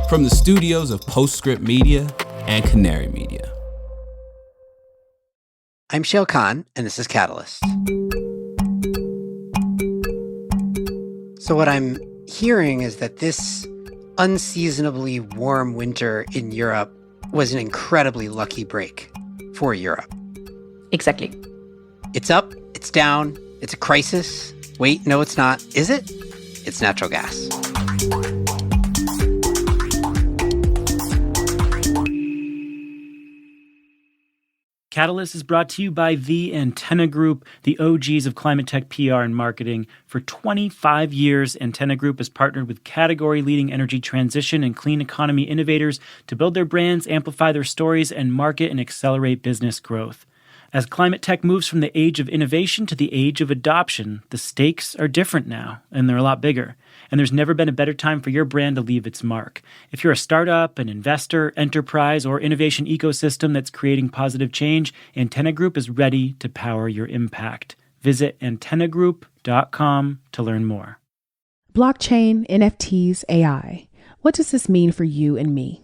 From the studios of Postscript Media and Canary Media. I'm Shayle Kann, and this is Catalyst. So what I'm hearing is that this unseasonably warm winter in Europe was an incredibly lucky break for Europe. Exactly. It's up, it's down, it's a crisis. Wait, no, it's not. Is it? It's natural gas. Catalyst is brought to you by The Antenna Group, the OGs of climate tech PR and marketing. For 25 years, Antenna Group has partnered with category-leading energy transition and clean economy innovators to build their brands, amplify their stories, and market and accelerate business growth. As climate tech moves from the age of innovation to the age of adoption, the stakes are different now, and they're a lot bigger. And there's never been a better time for your brand to leave its mark. If you're a startup, an investor, enterprise, or innovation ecosystem that's creating positive change, Antenna Group is ready to power your impact. Visit antennagroup.com to learn more. Blockchain, NFTs, AI. What does this mean for you and me?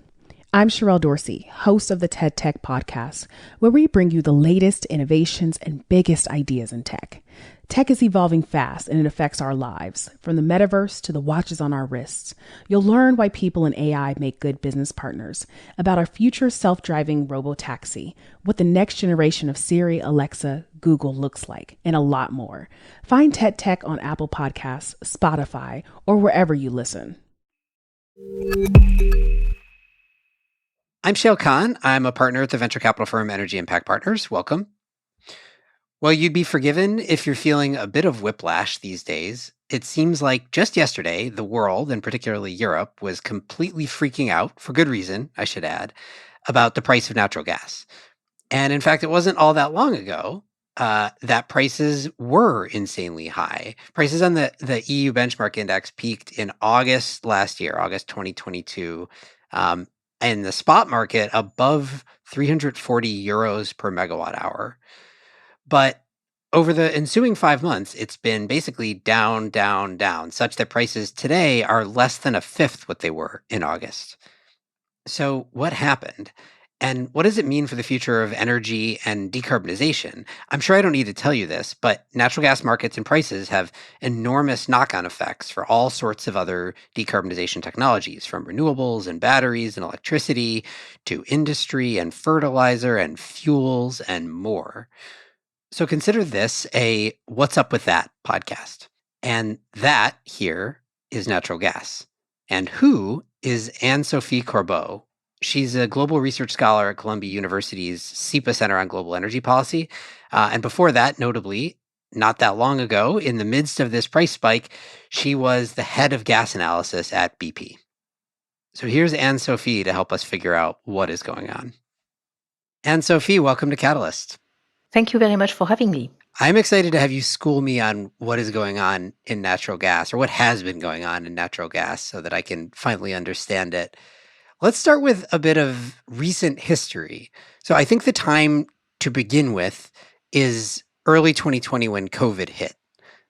I'm Sherelle Dorsey, host of the TED Tech podcast, where we bring you the latest innovations and biggest ideas in tech. Tech is evolving fast and it affects our lives, from the metaverse to the watches on our wrists. You'll learn why people in AI make good business partners, about our future self-driving robo-taxi, what the next generation of Siri, Alexa, Google looks like, and a lot more. Find TED Tech on Apple Podcasts, Spotify, or wherever you listen. I'm Shayle Kann. I'm a partner at the venture capital firm Energy Impact Partners. Welcome. Well, you'd be forgiven if you're feeling a bit of whiplash these days. It seems like just yesterday, the world, and particularly Europe, was completely freaking out, for good reason, I should add, about the price of natural gas. And in fact, it wasn't all that long ago that prices were insanely high. Prices on the EU benchmark index peaked in August last year, August 2022, and the spot market above 340 euros per megawatt hour. But over the ensuing 5 months, it's been basically down, down, down, such that prices today are less than a fifth what they were in August. So what happened? And what does it mean for the future of energy and decarbonization? I'm sure I don't need to tell you this, but natural gas markets and prices have enormous knock-on effects for all sorts of other decarbonization technologies, from renewables and batteries and electricity to industry and fertilizer and fuels and more. So consider this a What's Up With That podcast. And that here is natural gas. And who is Anne-Sophie Corbeau? She's a global research scholar at Columbia University's SEPA Center on Global Energy Policy. And before that, notably, not that long ago, in the midst of this price spike, she was the head of gas analysis at BP. So here's Anne-Sophie to help us figure out what is going on. Anne-Sophie, welcome to Catalyst. Thank you very much for having me. I'm excited to have you school me on what is going on in natural gas, or what has been going on in natural gas, so that I can finally understand it. Let's start with a bit of recent history. So I think the time to begin with is early 2020 when COVID hit.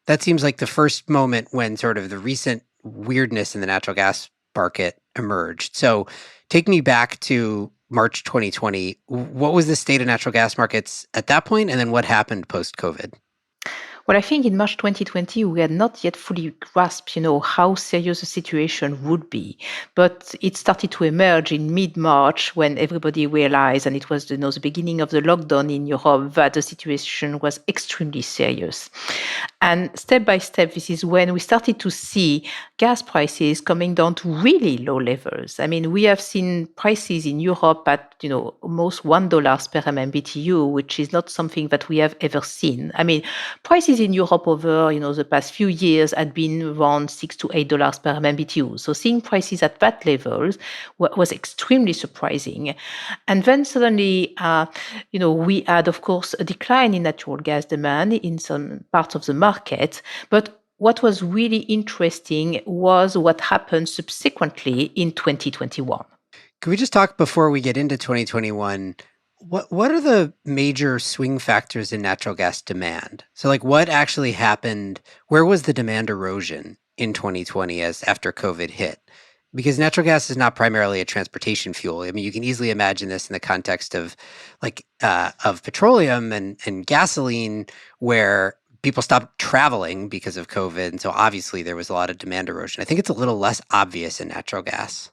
That seems like the first moment when sort of the recent weirdness in the natural gas market emerged. So take me back to March 2020. What was the state of natural gas markets at that point, and then what happened post-COVID? Well, I think in March 2020, we had not yet fully grasped, how serious the situation would be. But it started to emerge in mid-March when everybody realized, and it was the beginning of the lockdown in Europe, that the situation was extremely serious. And step by step, this is when we started to see gas prices coming down to really low levels. I mean, we have seen prices in Europe at, almost $1 per MMBTU, which is not something that we have ever seen. I mean, prices in Europe over, the past few years had been around $6 to $8 per MMBTU. So seeing prices at that level was extremely surprising. And then suddenly, we had, of course, a decline in natural gas demand in some parts of the market. But what was really interesting was what happened subsequently in 2021. Can we just talk before we get into 2021? What are the major swing factors in natural gas demand? So like what actually happened? Where was the demand erosion in 2020 as after COVID hit? Because natural gas is not primarily a transportation fuel. I mean, you can easily imagine this in the context of of petroleum and gasoline, where people stopped traveling because of COVID. And so obviously there was a lot of demand erosion. I think it's a little less obvious in natural gas.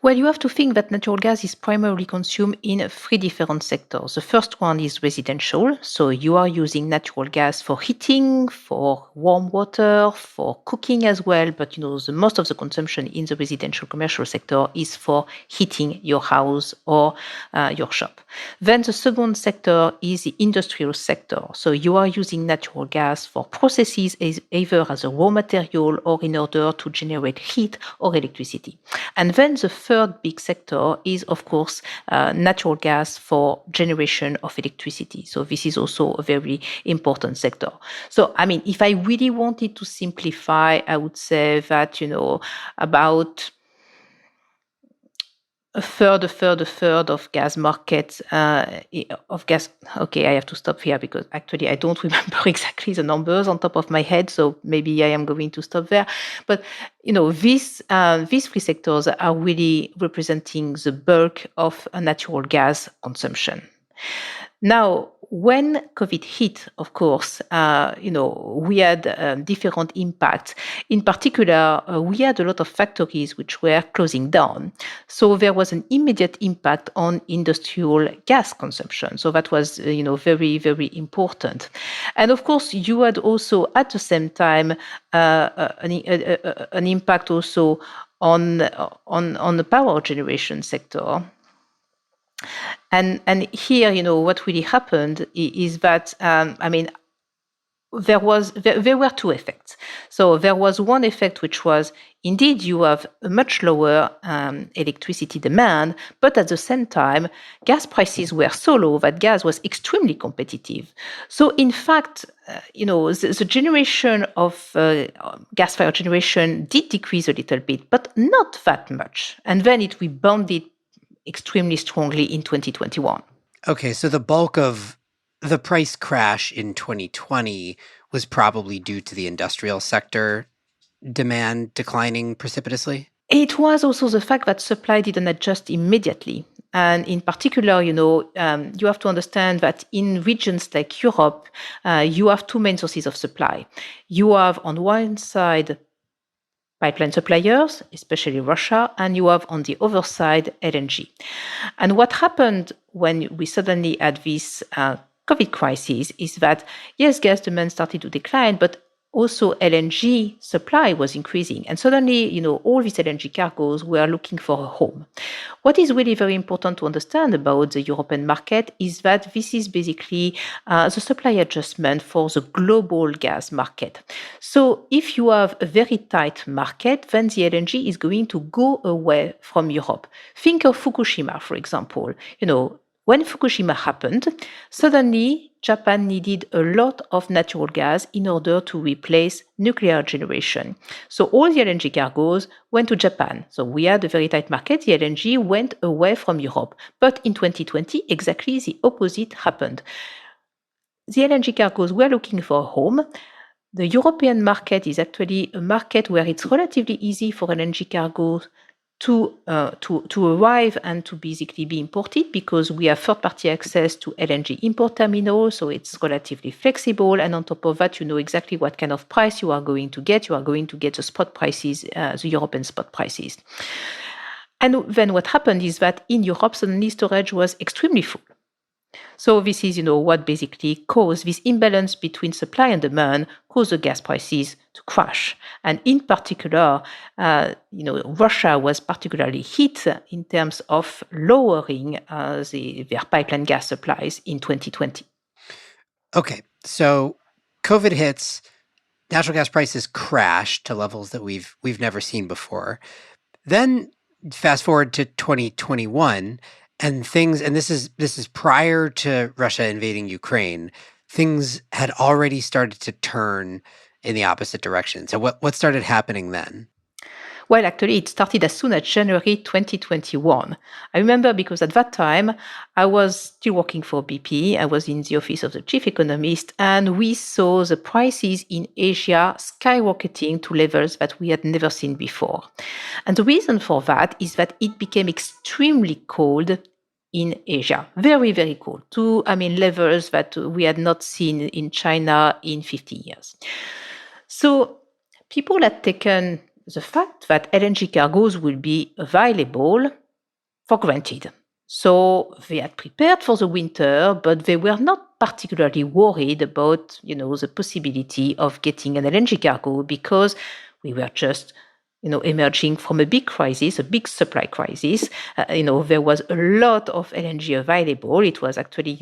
Well, you have to think that natural gas is primarily consumed in three different sectors. The first one is residential. So you are using natural gas for heating, for warm water, for cooking as well. But most of the consumption in the residential commercial sector is for heating your house or your shop. Then the second sector is the industrial sector. So you are using natural gas for processes either as a raw material or in order to generate heat or electricity. And then the third big sector is, of course, natural gas for generation of electricity. So this is also a very important sector. So, I mean, if I really wanted to simplify, I would say that, about a third of gas markets of gas. Okay, I have to stop here because actually I don't remember exactly the numbers on top of my head, so maybe I am going to stop there. But these three sectors are really representing the bulk of natural gas consumption. Now, when COVID hit, of course, we had different impacts. In particular, we had a lot of factories which were closing down. So there was an immediate impact on industrial gas consumption. So that was, very, very important. And of course, you had also at the same time an impact also on the power generation sector. And here, what really happened is that, there were two effects. So there was one effect, which was indeed you have a much lower electricity demand, but at the same time, gas prices were so low that gas was extremely competitive. So in fact, the generation of gas-fired generation did decrease a little bit, but not that much. And then it rebounded extremely strongly in 2021. Okay, so the bulk of the price crash in 2020 was probably due to the industrial sector demand declining precipitously? It was also the fact that supply didn't adjust immediately. And in particular, you have to understand that in regions like Europe, you have two main sources of supply. You have on one side pipeline suppliers, especially Russia, and you have on the other side LNG. And what happened when we suddenly had this COVID crisis is that, yes, gas demand started to decline, but also LNG supply was increasing. And suddenly, all these LNG cargoes were looking for a home. What is really very important to understand about the European market is that this is basically the supply adjustment for the global gas market. So if you have a very tight market, then the LNG is going to go away from Europe. Think of Fukushima, for example. When Fukushima happened, suddenly Japan needed a lot of natural gas in order to replace nuclear generation. So all the LNG cargoes went to Japan. So we had a very tight market. The LNG went away from Europe. But in 2020, exactly the opposite happened. The LNG cargoes were looking for a home. The European market is actually a market where it's relatively easy for LNG cargoes to arrive and to basically be imported because we have third-party access to LNG import terminals, so it's relatively flexible. And on top of that, you know exactly what kind of price you are going to get. You are going to get the spot prices, the European spot prices. And then what happened is that in Europe, suddenly storage was extremely full. So this is, what basically caused this imbalance between supply and demand, caused the gas prices to crash. And in particular, Russia was particularly hit in terms of lowering their pipeline gas supplies in 2020. Okay, so COVID hits, natural gas prices crash to levels that we've never seen before. Then fast forward to 2021. And this is prior to Russia invading Ukraine, things had already started to turn in the opposite direction. So what started happening then? Well, actually, it started as soon as January 2021. I remember because at that time, I was still working for BP. I was in the office of the chief economist, and we saw the prices in Asia skyrocketing to levels that we had never seen before. And the reason for that is that it became extremely cold in Asia. Very, very cold, to levels that we had not seen in China in 50 years. So people had taken the fact that LNG cargoes will be available for granted. So they had prepared for the winter, but they were not particularly worried about, the possibility of getting an LNG cargo because we were just emerging from a big crisis, a big supply crisis. There was a lot of LNG available. It was actually,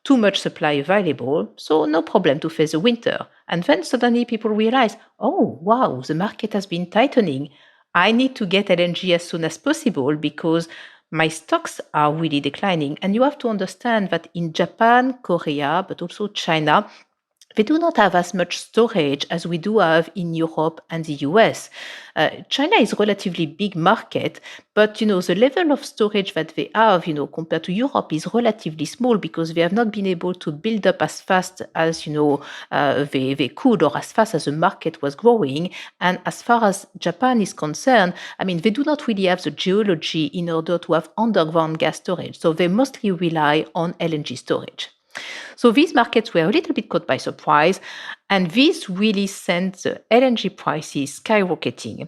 too much supply available. So no problem to face the winter. And then suddenly people realize, oh, wow, the market has been tightening. I need to get LNG as soon as possible because my stocks are really declining. And you have to understand that in Japan, Korea, but also China, they do not have as much storage as we do have in Europe and the US. China is a relatively big market, but the level of storage that they have, compared to Europe is relatively small because they have not been able to build up as fast as they could or as fast as the market was growing. And as far as Japan is concerned, they do not really have the geology in order to have underground gas storage. So they mostly rely on LNG storage. So these markets were a little bit caught by surprise, and this really sent the LNG prices skyrocketing.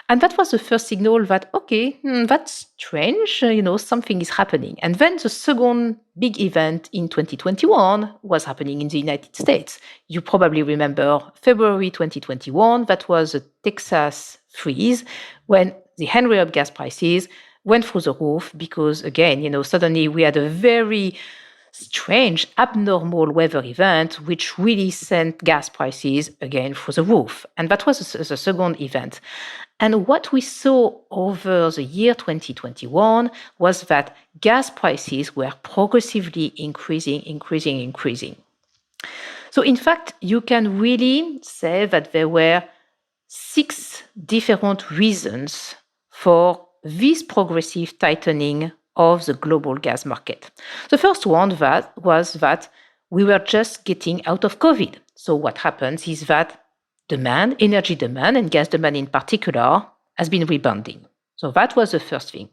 And that was the first signal that, okay, that's strange, something is happening. And then the second big event in 2021 was happening in the United States. You probably remember February 2021, that was a Texas freeze when the Henry Hub gas prices went through the roof because, again, suddenly we had a very strange, abnormal weather event, which really sent gas prices again through the roof. And that was the second event. And what we saw over the year 2021 was that gas prices were progressively increasing. So in fact, you can really say that there were 6 different reasons for this progressive tightening of the global gas market. The first one was that we were just getting out of COVID. So what happens is that demand, energy demand, and gas demand in particular, has been rebounding. So that was the first thing.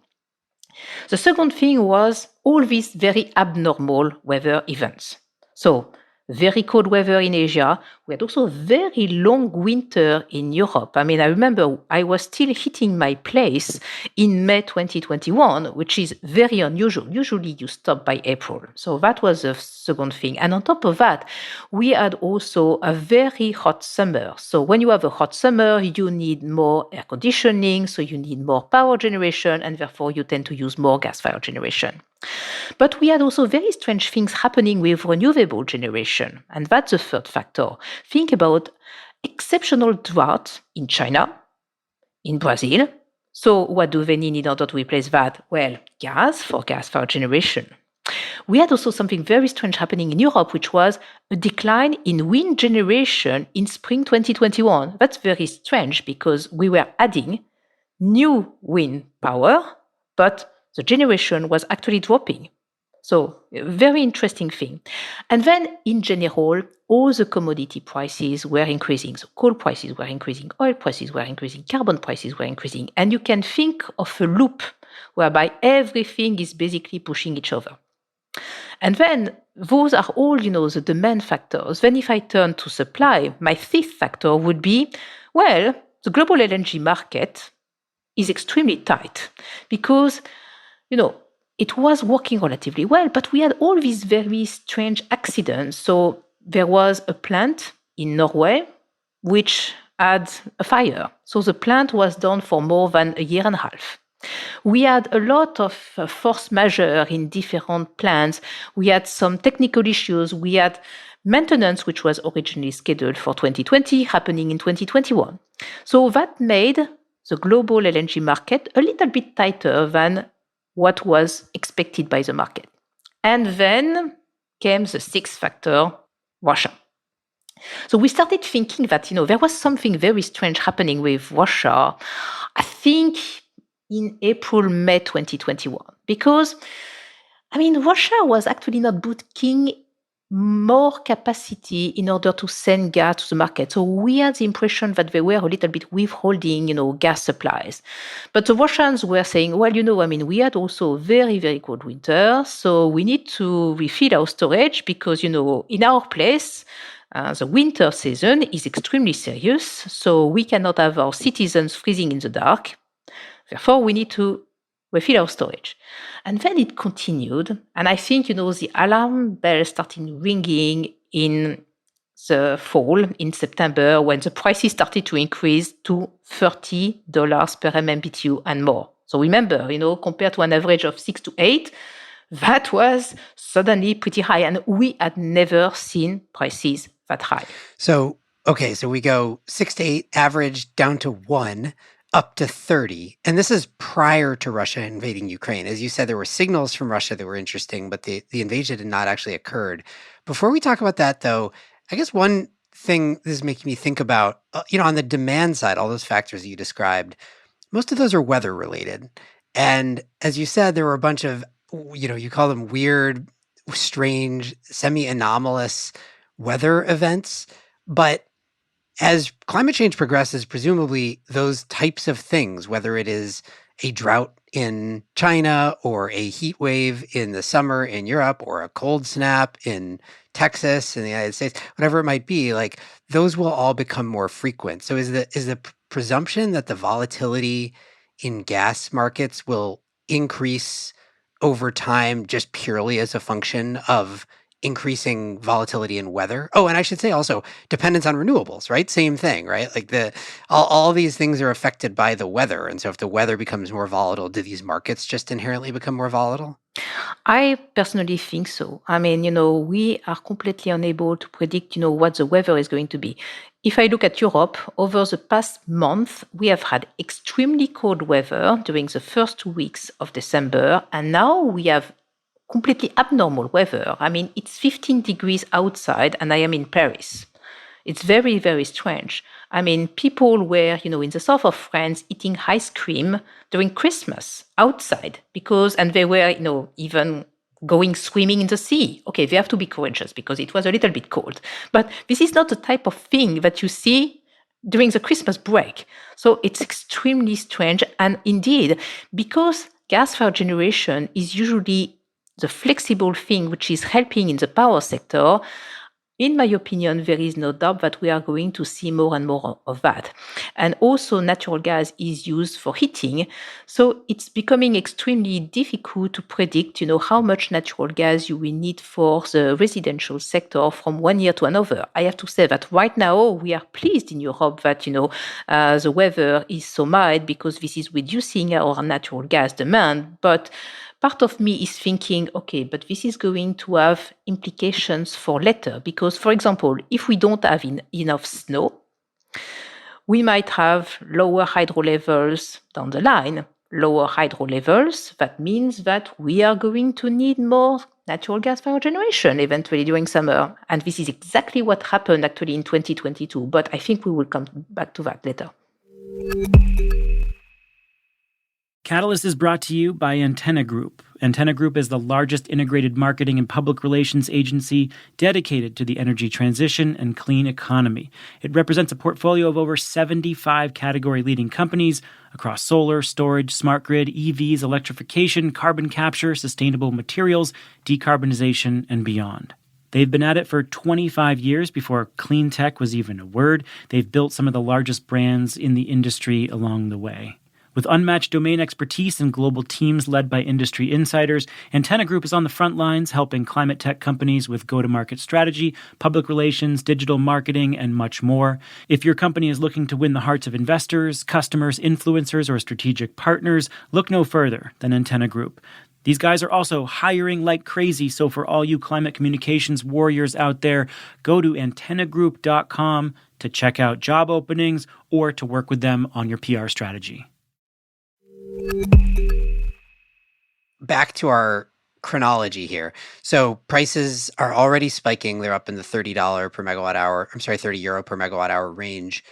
The second thing was all these very abnormal weather events. So very cold weather in Asia. We had also very long winter in Europe. I remember I was still hitting my place in May 2021, which is very unusual. Usually you stop by April. So that was the second thing. And on top of that, we had also a very hot summer. So when you have a hot summer, you need more air conditioning, so you need more power generation, and therefore you tend to use more gas-fired generation. But we had also very strange things happening with renewable generation. And that's the third factor. Think about exceptional drought in China, in Brazil. So what do they need in order to replace that? Well, gas for gas-fired generation. We had also something very strange happening in Europe, which was a decline in wind generation in spring 2021. That's very strange because we were adding new wind power, but the generation was actually dropping. So a very interesting thing. And then in general, all the commodity prices were increasing. So coal prices were increasing, oil prices were increasing, carbon prices were increasing. And you can think of a loop whereby everything is basically pushing each other. And then those are all, the demand factors. Then if I turn to supply, my fifth factor would be, well, the global LNG market is extremely tight because it was working relatively well, but we had all these very strange accidents. So there was a plant in Norway which had a fire. So the plant was down for more than a year and a half. We had a lot of force majeure in different plants. We had some technical issues. We had maintenance, which was originally scheduled for 2020, happening in 2021. So that made the global LNG market a little bit tighter than what was expected by the market. And then came the sixth factor, Russia. So we started thinking that, there was something very strange happening with Russia. I think in April, May 2021, because Russia was actually not booking more capacity in order to send gas to the market. So we had the impression that they were a little bit withholding, gas supplies. But the Russians were saying, well, we had also a very, very cold winter. So we need to refill our storage because, in our place, the winter season is extremely serious. So we cannot have our citizens freezing in the dark. Therefore, we need to refill our storage. And then it continued. And I think, the alarm bell started ringing in the fall, in September, when the prices started to increase to $30 per MMBTU and more. So remember, compared to an average of 6 to 8, that was suddenly pretty high. And we had never seen prices that high. So we go 6 to 8 average down to 1, up to 30. And this is prior to Russia invading Ukraine. As you said, there were signals from Russia that were interesting, but the invasion had not actually occurred. Before we talk about that, though, I guess one thing this is making me think about, on the demand side, all those factors that you described, most of those are weather related. And as you said, there were a bunch of, you call them weird, strange, semi-anomalous weather events. But as climate change progresses, presumably those types of things, whether it is a drought in China or a heat wave in the summer in Europe or a cold snap in Texas in the United States, whatever it might be, like those will all become more frequent. So is the presumption that the volatility in gas markets will increase over time just purely as a function of increasing volatility in weather? Oh, and I should say also dependence on renewables, right? Same thing, right? Like all these things are affected by the weather. And so if the weather becomes more volatile, do these markets just inherently become more volatile? I personally think so. We are completely unable to predict, what the weather is going to be. If I look at Europe, over the past month, we have had extremely cold weather during the first 2 weeks of December, and now we have completely abnormal weather. It's 15 degrees outside and I am in Paris. It's very, very strange. People were, in the south of France eating ice cream during Christmas outside and they were, even going swimming in the sea. Okay, they have to be courageous because it was a little bit cold. But this is not the type of thing that you see during the Christmas break. So it's extremely strange. And indeed, because gas-fired generation is usually the flexible thing which is helping in the power sector, in my opinion, there is no doubt that we are going to see more and more of that. And also natural gas is used for heating. So it's becoming extremely difficult to predict, how much natural gas you will need for the residential sector from one year to another. I have to say that right now we are pleased in Europe that, the weather is so mild because this is reducing our natural gas demand. But part of me is thinking, okay, but this is going to have implications for later. Because, for example, if we don't have enough snow, we might have lower hydro levels down the line. Lower hydro levels, that means that we are going to need more natural gas power generation eventually during summer. And this is exactly what happened actually in 2022. But I think we will come back to that later. Catalyst is brought to you by Antenna Group. Antenna Group is the largest integrated marketing and public relations agency dedicated to the energy transition and clean economy. It represents a portfolio of over 75 category-leading companies across solar, storage, smart grid, EVs, electrification, carbon capture, sustainable materials, decarbonization, and beyond. They've been at it for 25 years before clean tech was even a word. They've built some of the largest brands in the industry along the way. With unmatched domain expertise and global teams led by industry insiders, Antenna Group is on the front lines helping climate tech companies with go-to-market strategy, public relations, digital marketing, and much more. If your company is looking to win the hearts of investors, customers, influencers, or strategic partners, look no further than Antenna Group. These guys are also hiring like crazy, so for all you climate communications warriors out there, go to antennagroup.com to check out job openings or to work with them on your PR strategy. Back to our chronology here. So prices are already spiking. They're up in the $30 per megawatt hour. I'm sorry, €30 per megawatt hour range.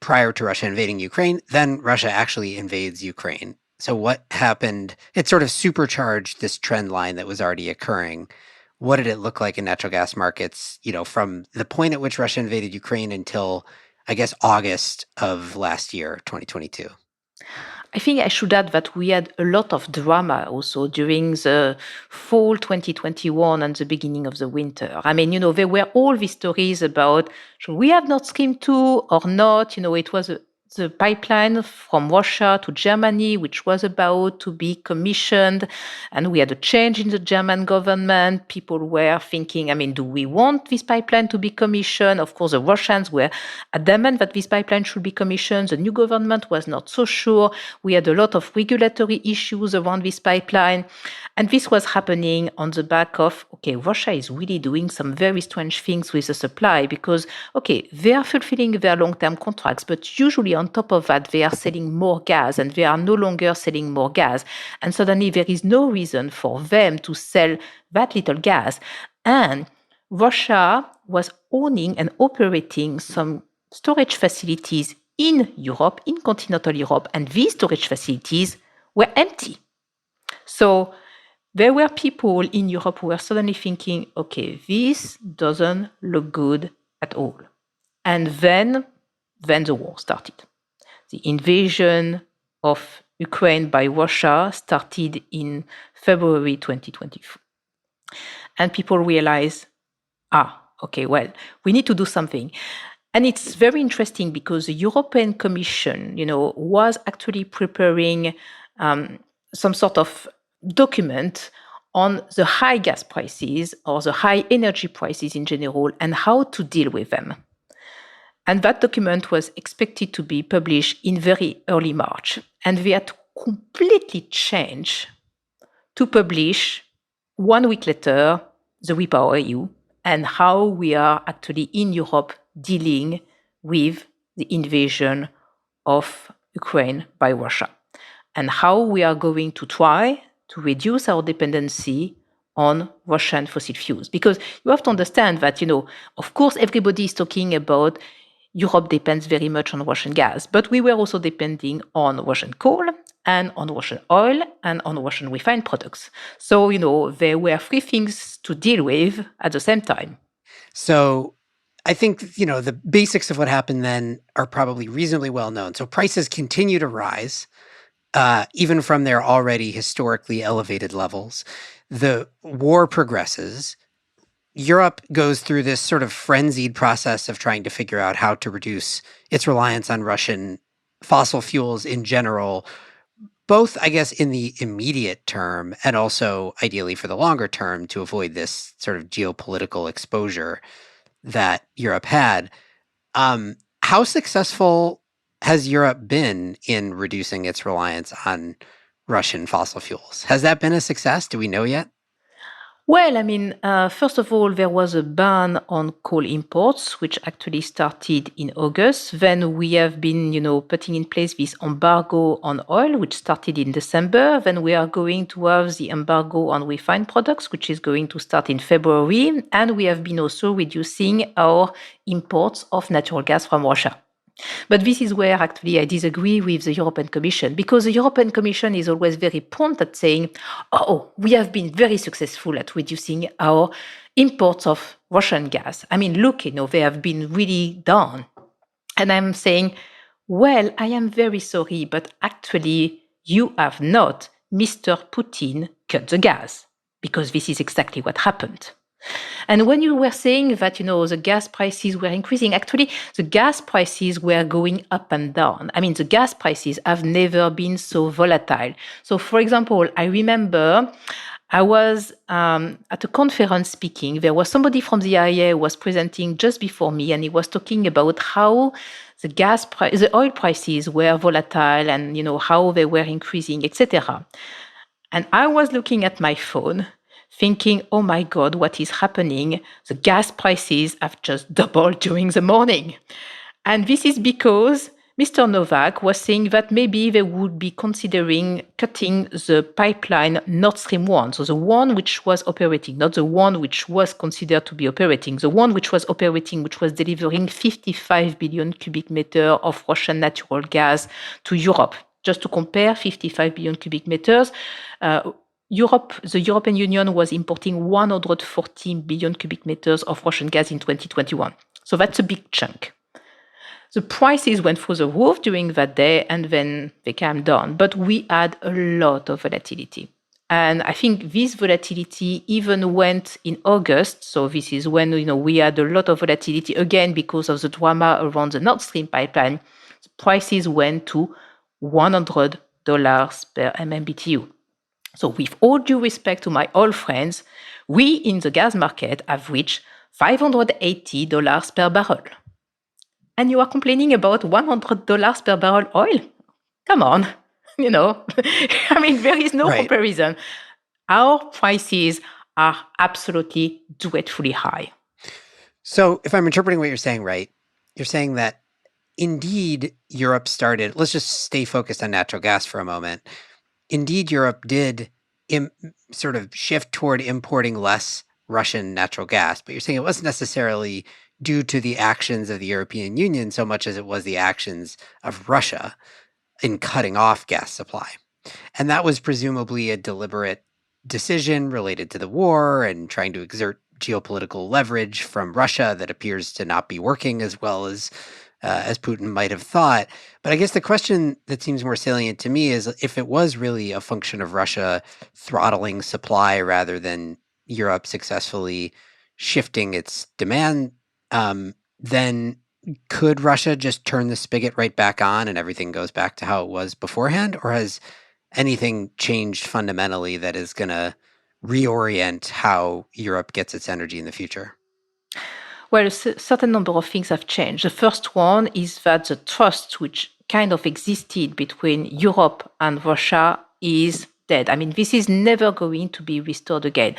prior to Russia invading Ukraine. Then Russia actually invades Ukraine. So what happened? It sort of supercharged this trend line that was already occurring. What did it look like in natural gas markets, from the point at which Russia invaded Ukraine until, I guess, August of last year, 2022? I think I should add that we had a lot of drama also during the fall 2021 and the beginning of the winter. I mean, there were all these stories about should we have Nord Stream 2 or not? It was the pipeline from Russia to Germany, which was about to be commissioned. And we had a change in the German government. People were thinking, do we want this pipeline to be commissioned? Of course, the Russians were adamant that this pipeline should be commissioned. The new government was not so sure. We had a lot of regulatory issues around this pipeline. And this was happening on the back of, Russia is really doing some very strange things with the supply because, they are fulfilling their long-term contracts, but usually on top of that, they are selling more gas and they are no longer selling more gas. And suddenly there is no reason for them to sell that little gas. And Russia was owning and operating some storage facilities in Europe, in continental Europe, and these storage facilities were empty. So there were people in Europe who were suddenly thinking, this doesn't look good at all. And then the war started. The invasion of Ukraine by Russia started in February 2024. And people realized, we need to do something. And it's very interesting because the European Commission, was actually preparing some sort of document on the high gas prices or the high energy prices in general and how to deal with them. And that document was expected to be published in very early March. And they had to completely change to publish 1 week later the REPowerEU and how we are actually in Europe dealing with the invasion of Ukraine by Russia and how we are going to try to reduce our dependency on Russian fossil fuels. Because you have to understand that, of course, everybody is talking about Europe depends very much on Russian gas, but we were also depending on Russian coal and on Russian oil and on Russian refined products. So, there were three things to deal with at the same time. So I think, the basics of what happened then are probably reasonably well known. So prices continue to rise, even from their already historically elevated levels. The war progresses. Europe goes through this sort of frenzied process of trying to figure out how to reduce its reliance on Russian fossil fuels in general, both, I guess, in the immediate term and also ideally for the longer term to avoid this sort of geopolitical exposure that Europe had. How successful has Europe been in reducing its reliance on Russian fossil fuels? Has that been a success? Do we know yet? Well, first of all, there was a ban on coal imports, which actually started in August. Then we have been, putting in place this embargo on oil, which started in December. Then we are going to have the embargo on refined products, which is going to start in February. And we have been also reducing our imports of natural gas from Russia. But this is where actually I disagree with the European Commission, because the European Commission is always very prompt at saying, we have been very successful at reducing our imports of Russian gas. Look, they have been really down. And I'm saying, well, I am very sorry, but actually you have not, Mr. Putin, cut the gas, because this is exactly what happened. And when you were saying that, the gas prices were increasing, actually, the gas prices were going up and down. The gas prices have never been so volatile. So, for example, I remember I was at a conference speaking. There was somebody from the IEA who was presenting just before me, and he was talking about how the oil prices were volatile and, how they were increasing, etc. And I was looking at my phone, thinking, oh my God, what is happening? The gas prices have just doubled during the morning. And this is because Mr. Novak was saying that maybe they would be considering cutting the pipeline Nord Stream 1, so the one which was operating, not the one which was considered to be operating, the one which was operating, which was delivering 55 billion cubic meters of Russian natural gas to Europe. Just to compare, 55 billion cubic meters, the European Union was importing 114 billion cubic meters of Russian gas in 2021. So that's a big chunk. The prices went through the roof during that day and then they came down. But we had a lot of volatility. And I think this volatility even went in August. So this is when we had a lot of volatility again because of the drama around the Nord Stream pipeline. The prices went to $100 per MMBTU. So with all due respect to my old friends, we in the gas market have reached $580 per barrel. And you are complaining about $100 per barrel oil? Come on, I mean, there is no comparison. Our prices are absolutely dreadfully high. So if I'm interpreting what you're saying right, you're saying that indeed Europe started, let's just stay focused on natural gas for a moment. Indeed, Europe did sort of shift toward importing less Russian natural gas, but you're saying it wasn't necessarily due to the actions of the European Union so much as it was the actions of Russia in cutting off gas supply. And that was presumably a deliberate decision related to the war and trying to exert geopolitical leverage from Russia that appears to not be working as well as Putin might have thought. But I guess the question that seems more salient to me is if it was really a function of Russia throttling supply rather than Europe successfully shifting its demand, then could Russia just turn the spigot right back on and everything goes back to how it was beforehand? Or has anything changed fundamentally that is going to reorient how Europe gets its energy in the future? Well, a certain number of things have changed. The first one is that the trust which kind of existed between Europe and Russia is dead. I mean, this is never going to be restored again.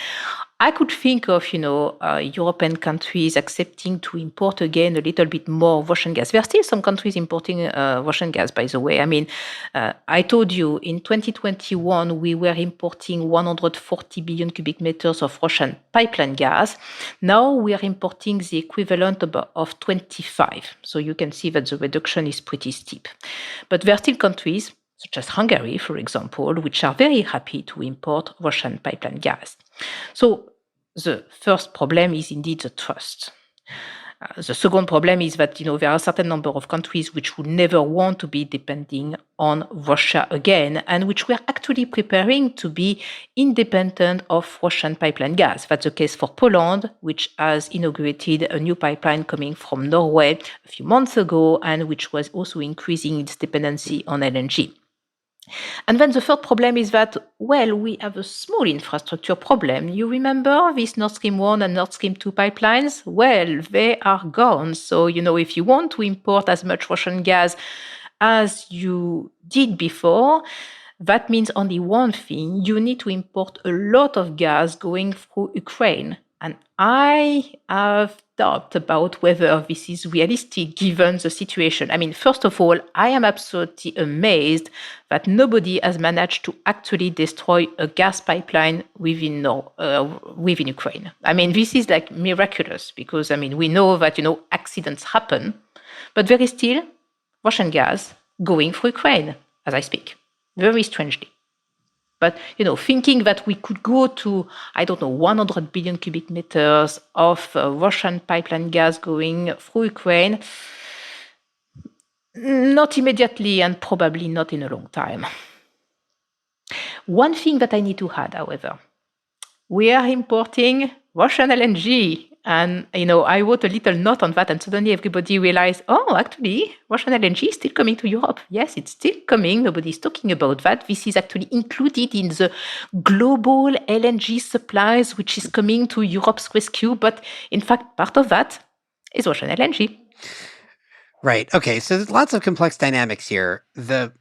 I could think of, European countries accepting to import again a little bit more Russian gas. There are still some countries importing Russian gas, by the way. I mean, I told you in 2021, we were importing 140 billion cubic meters of Russian pipeline gas. Now we are importing the equivalent of 25. So you can see that the reduction is pretty steep. But there are still countries, such as Hungary, for example, which are very happy to import Russian pipeline gas. So the first problem is indeed the trust. The second problem is that there are a certain number of countries which would never want to be depending on Russia again, and which were actually preparing to be independent of Russian pipeline gas. That's the case for Poland, which has inaugurated a new pipeline coming from Norway a few months ago, and which was also increasing its dependency on LNG. And then the third problem is that, we have a small infrastructure problem. You remember these Nord Stream 1 and Nord Stream 2 pipelines? Well, they are gone. So, if you want to import as much Russian gas as you did before, that means only one thing. You need to import a lot of gas going through Ukraine. And I have doubt about whether this is realistic given the situation. I mean, first of all, I am absolutely amazed that nobody has managed to actually destroy a gas pipeline within Ukraine. I mean, this is like miraculous because, we know that, accidents happen, but there is still Russian gas going through Ukraine as I speak, very strangely. But, thinking that we could go to, 100 billion cubic meters of Russian pipeline gas going through Ukraine, not immediately and probably not in a long time. One thing that I need to add, however, we are importing Russian LNG. And, I wrote a little note on that and suddenly everybody realized, actually, Russian LNG is still coming to Europe. Yes, it's still coming. Nobody's talking about that. This is actually included in the global LNG supplies, which is coming to Europe's rescue. But in fact, part of that is Russian LNG. Right. Okay. So there's lots of complex dynamics here. The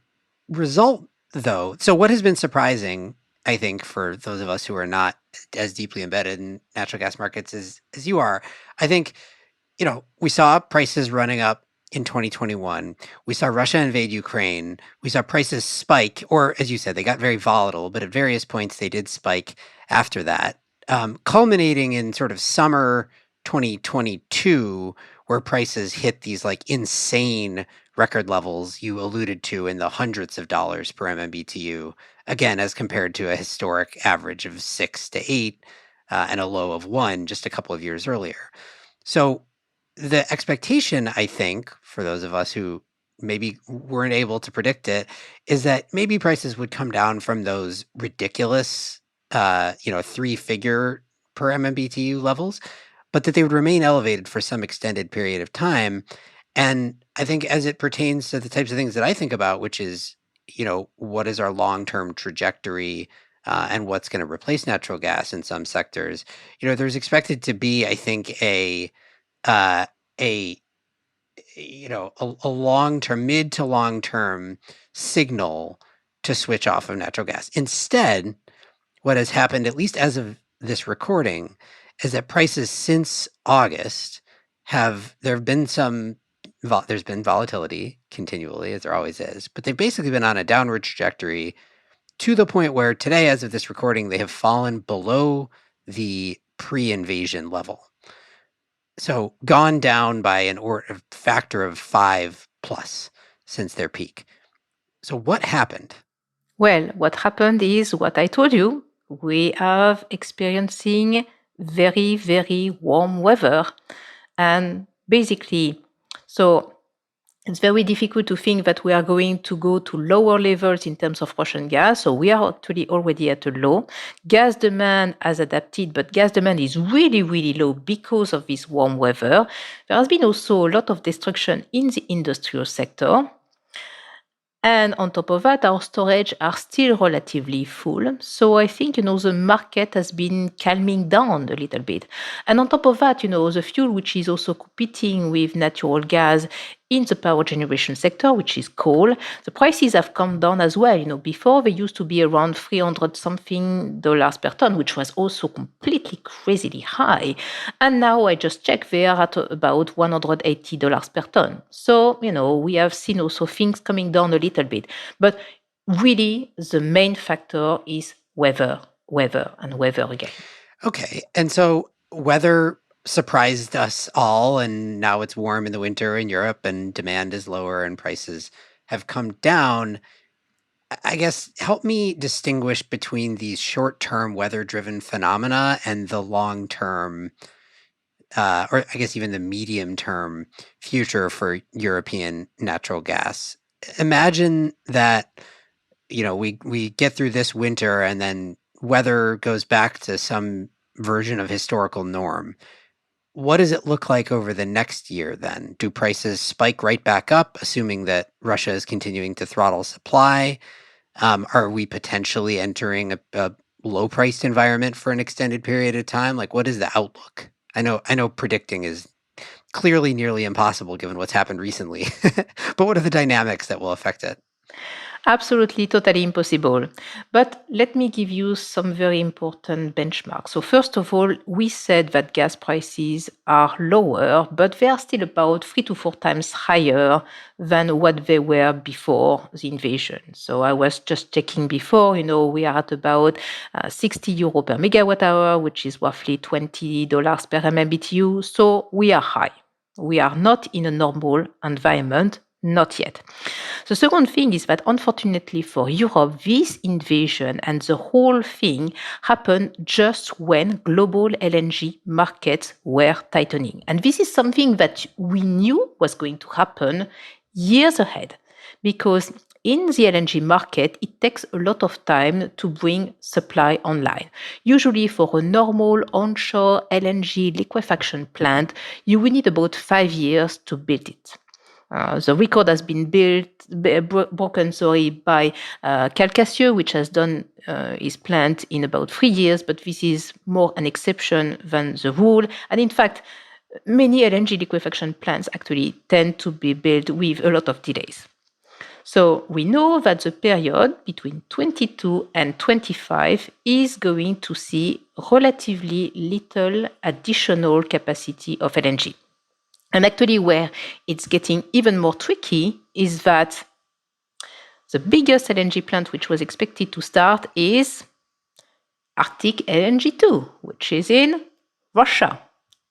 result, though, so what has been surprising, I think, for those of us who are not as deeply embedded in natural gas markets as you are, I think, we saw prices running up in 2021. We saw Russia invade Ukraine. We saw prices spike, or as you said, they got very volatile, but at various points they did spike after that, culminating in sort of summer 2022, where prices hit these like insane record levels you alluded to in the hundreds of dollars per MMBTU, again, as compared to a historic average of 6 to 8 and a low of 1 just a couple of years earlier. So the expectation, I think, for those of us who maybe weren't able to predict it, is that maybe prices would come down from those ridiculous, 3-figure per MMBTU levels, but that they would remain elevated for some extended period of time. And I think as it pertains to the types of things that I think about, which is, what is our long-term trajectory and what's going to replace natural gas in some sectors, there's expected to be, I think, a long-term, mid to long-term signal to switch off of natural gas. Instead, what has happened, at least as of this recording, is that prices since August there's been volatility continually, as there always is, but they've basically been on a downward trajectory to the point where today, as of this recording, they have fallen below the pre-invasion level. So gone down by a factor of 5 plus since their peak. So what happened? Well, what happened is what I told you. We are experiencing very, very warm weather. And basically, so it's very difficult to think that we are going to go to lower levels in terms of Russian gas. So we are actually already at a low. Gas demand has adapted, but gas demand is really, really low because of this warm weather. There has been also a lot of destruction in the industrial sector. And on top of that, our storage are still relatively full. So I think, the market has been calming down a little bit. And on top of that, the fuel, which is also competing with natural gas in the power generation sector, which is coal, the prices have come down as well. Before they used to be around 300 something dollars per ton, which was also completely crazily high. And now I just checked, they are at about $180 per ton. So, we have seen also things coming down a little bit. But really, the main factor is weather, and weather again. Okay. And so weather surprised us all, and now it's warm in the winter in Europe and demand is lower and prices have come down. I guess help me distinguish between these short-term weather-driven phenomena and the long-term, or I guess even the medium-term future for European natural gas. Imagine that, we get through this winter and then weather goes back to some version of historical norm. What does it look like over the next year then? Do prices spike right back up, assuming that Russia is continuing to throttle supply? Are we potentially entering a low-priced environment for an extended period of time? Like, what is the outlook? I know predicting is clearly nearly impossible given what's happened recently, but what are the dynamics that will affect it? Absolutely, totally impossible. But let me give you some very important benchmarks. So first of all, we said that gas prices are lower, but they are still about 3 to 4 times higher than what they were before the invasion. So I was just checking before, we are at about 60 euro per megawatt hour, which is roughly $20 per MMBTU. So we are high. We are not in a normal environment. Not yet. The second thing is that unfortunately for Europe, this invasion and the whole thing happened just when global LNG markets were tightening. And this is something that we knew was going to happen years ahead, because in the LNG market, it takes a lot of time to bring supply online. Usually for a normal onshore LNG liquefaction plant, you will need about 5 years to build it. The record has been broken by Calcasieu, which has done his plant in about 3 years, but this is more an exception than the rule. And in fact, many LNG liquefaction plants actually tend to be built with a lot of delays. So we know that the period between 22 and 25 is going to see relatively little additional capacity of LNG. And actually, where it's getting even more tricky is that the biggest LNG plant which was expected to start is Arctic LNG 2, which is in Russia.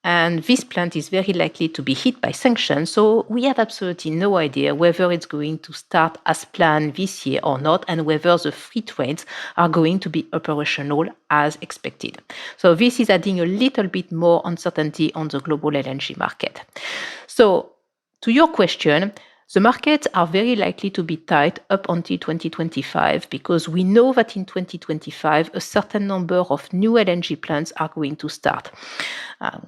And this plant is very likely to be hit by sanctions. So we have absolutely no idea whether it's going to start as planned this year or not, and whether the free trades are going to be operational as expected. So this is adding a little bit more uncertainty on the global LNG market. So to your question, the markets are very likely to be tight up until 2025 because we know that in 2025, a certain number of new LNG plants are going to start.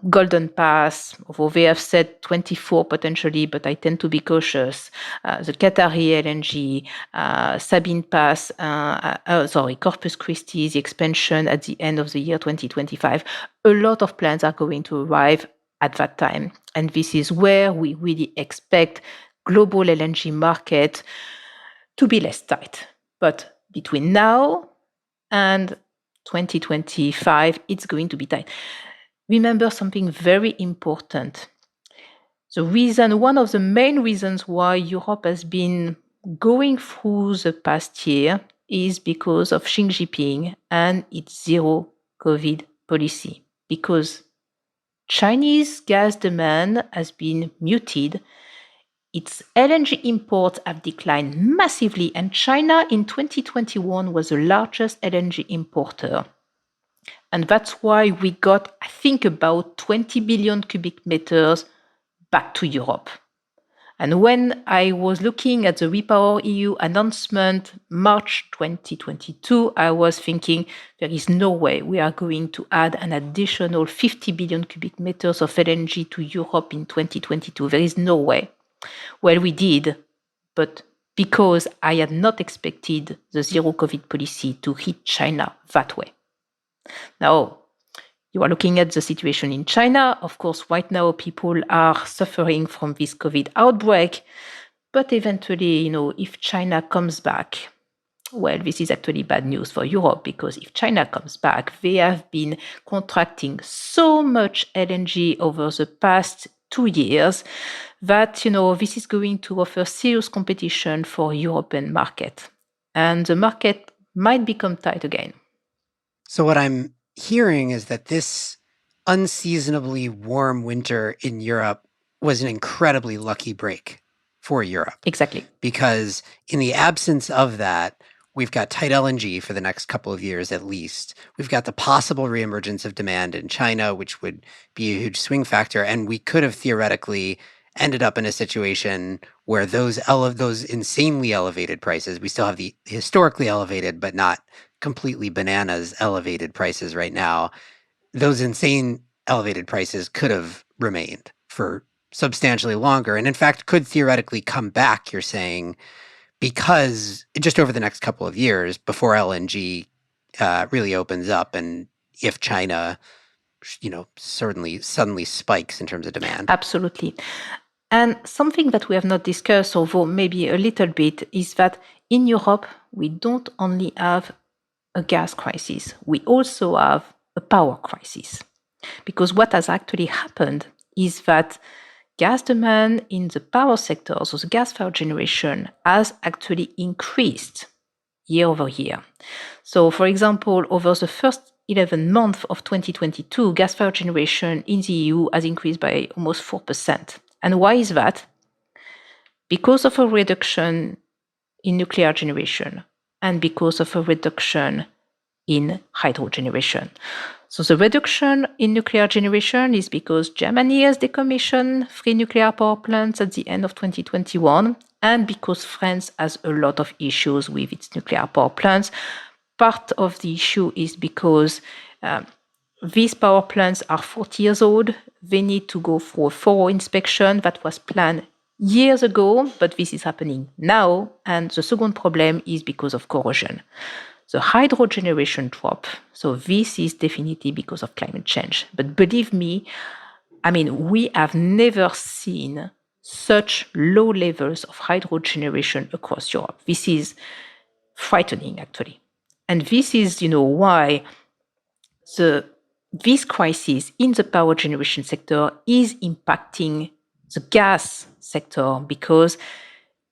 Golden Pass, although they have said 24 potentially, but I tend to be cautious. The Qatari LNG, Sabine Pass, Corpus Christi, the expansion at the end of the year 2025. A lot of plants are going to arrive at that time. And this is where we really expect global LNG market to be less tight. But between now and 2025, it's going to be tight. Remember something very important. One of the main reasons why Europe has been going through the past year is because of Xi Jinping and its zero COVID policy. Because Chinese gas demand has been muted, its LNG imports have declined massively, and China in 2021 was the largest LNG importer. And that's why we got, I think, about 20 billion cubic meters back to Europe. And when I was looking at the REPowerEU announcement, March 2022, I was thinking there is no way we are going to add an additional 50 billion cubic meters of LNG to Europe in 2022. There is no way. Well, we did, but because I had not expected the zero COVID policy to hit China that way. Now, you are looking at the situation in China. Of course, right now, people are suffering from this COVID outbreak. But eventually, if China comes back, well, this is actually bad news for Europe, because if China comes back, they have been contracting so much LNG over the past 2 years that, this is going to offer serious competition for European market. And the market might become tight again. So what I'm hearing is that this unseasonably warm winter in Europe was an incredibly lucky break for Europe. Exactly. Because in the absence of that, we've got tight LNG for the next couple of years at least. We've got the possible reemergence of demand in China, which would be a huge swing factor. And we could have theoretically ended up in a situation where those insanely elevated prices, we still have the historically elevated, but not completely bananas elevated prices right now. Those insane elevated prices could have remained for substantially longer. And in fact, could theoretically come back, you're saying, because just over the next couple of years before LNG really opens up, and if China, suddenly spikes in terms of demand. Absolutely. And something that we have not discussed, although maybe a little bit, is that in Europe, we don't only have a gas crisis, we also have a power crisis. Because what has actually happened is that gas demand in the power sector, so the gas-fired generation, has actually increased year over year. So, for example, over the first 11 months of 2022, gas-fired generation in the EU has increased by almost 4%. And why is that? Because of a reduction in nuclear generation and because of a reduction in hydro generation. So the reduction in nuclear generation is because Germany has decommissioned 3 nuclear power plants at the end of 2021, and because France has a lot of issues with its nuclear power plants. Part of the issue is because these power plants are 40 years old. They need to go for a thorough inspection that was planned years ago, but this is happening now. And the second problem is because of corrosion. The hydro generation drop. So this is definitely because of climate change. But believe me, we have never seen such low levels of hydro generation across Europe. This is frightening, actually. And this is, why this crisis in the power generation sector is impacting the gas sector, because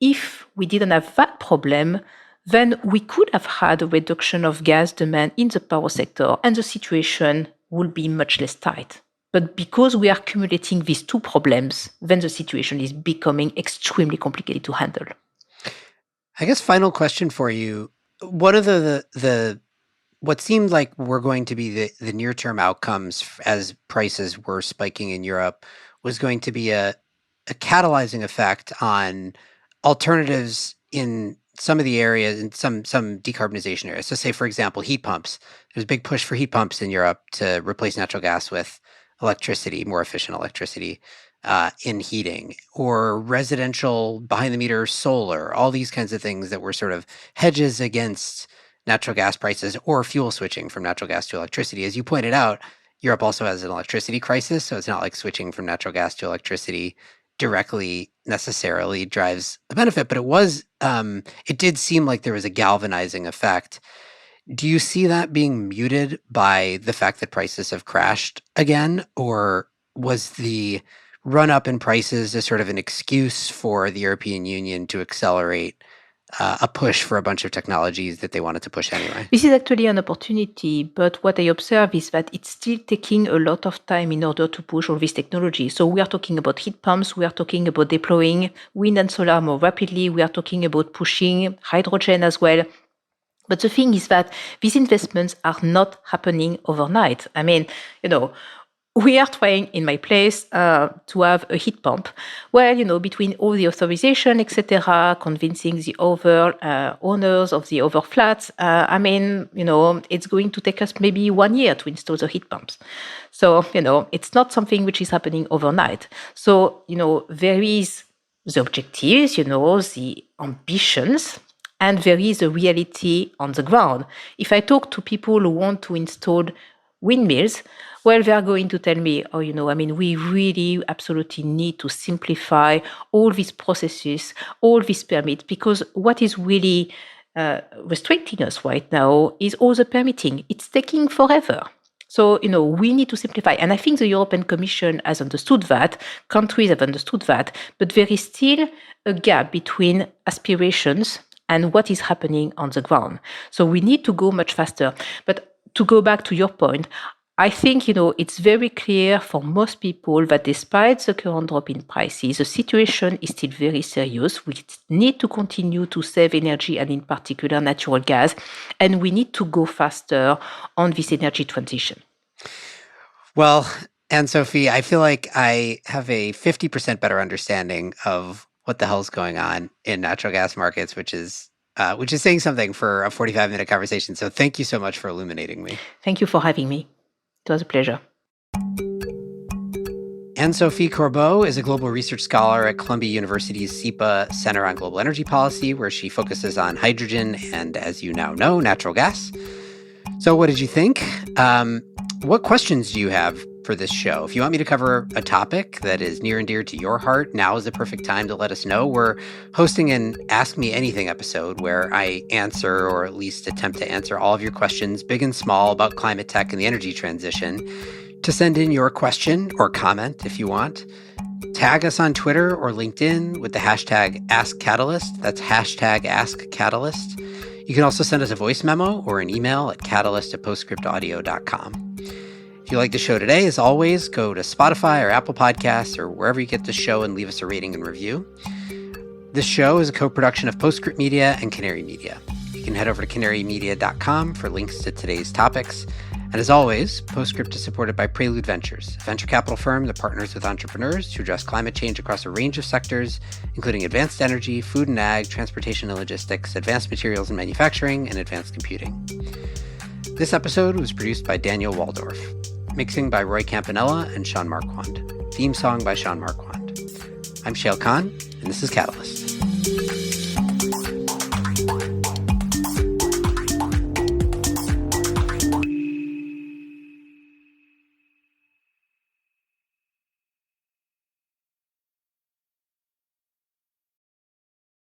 if we didn't have that problem, then we could have had a reduction of gas demand in the power sector and the situation would be much less tight. But because we are accumulating these two problems, then the situation is becoming extremely complicated to handle. I guess final question for you. One of the what seemed like were going to be the near-term outcomes as prices were spiking in Europe was going to be a catalyzing effect on alternatives in some of the areas, in some decarbonization areas. So say, for example, heat pumps. There's a big push for heat pumps in Europe to replace natural gas with electricity, more efficient electricity in heating, or residential behind-the-meter solar, all these kinds of things that were sort of hedges against natural gas prices or fuel switching from natural gas to electricity. As you pointed out, Europe also has an electricity crisis, so it's not like switching from natural gas to electricity directly necessarily drives a benefit, but it did seem like there was a galvanizing effect. Do you see that being muted by the fact that prices have crashed again, or was the run up in prices a sort of an excuse for the European Union to accelerate a push for a bunch of technologies that they wanted to push anyway? This is actually an opportunity, but what I observe is that it's still taking a lot of time in order to push all this technology. So we are talking about heat pumps, we are talking about deploying wind and solar more rapidly, we are talking about pushing hydrogen as well. But the thing is that these investments are not happening overnight. I mean, we are trying in my place to have a heat pump where, between all the authorization, etc., convincing the other owners of the other flats, it's going to take us maybe 1 year to install the heat pumps. So, it's not something which is happening overnight. So, there is the objectives, the ambitions, and there is a reality on the ground. If I talk to people who want to install windmills, well, they are going to tell me, we really absolutely need to simplify all these processes, all these permits, because what is really restricting us right now is all the permitting. It's taking forever. So, we need to simplify. And I think the European Commission has understood that, countries have understood that, but there is still a gap between aspirations and what is happening on the ground. So we need to go much faster. But to go back to your point, I think, it's very clear for most people that despite the current drop in prices, the situation is still very serious. We need to continue to save energy and in particular natural gas, and we need to go faster on this energy transition. Well, Anne-Sophie, I feel like I have a 50% better understanding of what the hell's going on in natural gas markets, which is saying something for a 45-minute conversation. So thank you so much for illuminating me. Thank you for having me. It was a pleasure. Anne-Sophie Corbeau is a global research scholar at Columbia University's SIPA Center on Global Energy Policy, where she focuses on hydrogen and, as you now know, natural gas. So what did you think? What questions do you have for this show? If you want me to cover a topic that is near and dear to your heart, now is the perfect time to let us know. We're hosting an Ask Me Anything episode where I answer, or at least attempt to answer, all of your questions, big and small, about climate tech and the energy transition. To send in your question or comment if you want, tag us on Twitter or LinkedIn with the hashtag AskCatalyst. That's hashtag AskCatalyst. You can also send us a voice memo or an email at catalyst@postscriptaudio.com. If you like the show today, as always, go to Spotify or Apple Podcasts or wherever you get the show and leave us a rating and review. This show is a co-production of Postscript Media and Canary Media. You can head over to canarymedia.com for links to today's topics. And as always, Postscript is supported by Prelude Ventures, a venture capital firm that partners with entrepreneurs to address climate change across a range of sectors, including advanced energy, food and ag, transportation and logistics, advanced materials and manufacturing, and advanced computing. This episode was produced by Daniel Waldorf. Mixing by Roy Campanella and Sean Marquand. Theme song by Sean Marquand. I'm Shayle Kann, and this is Catalyst.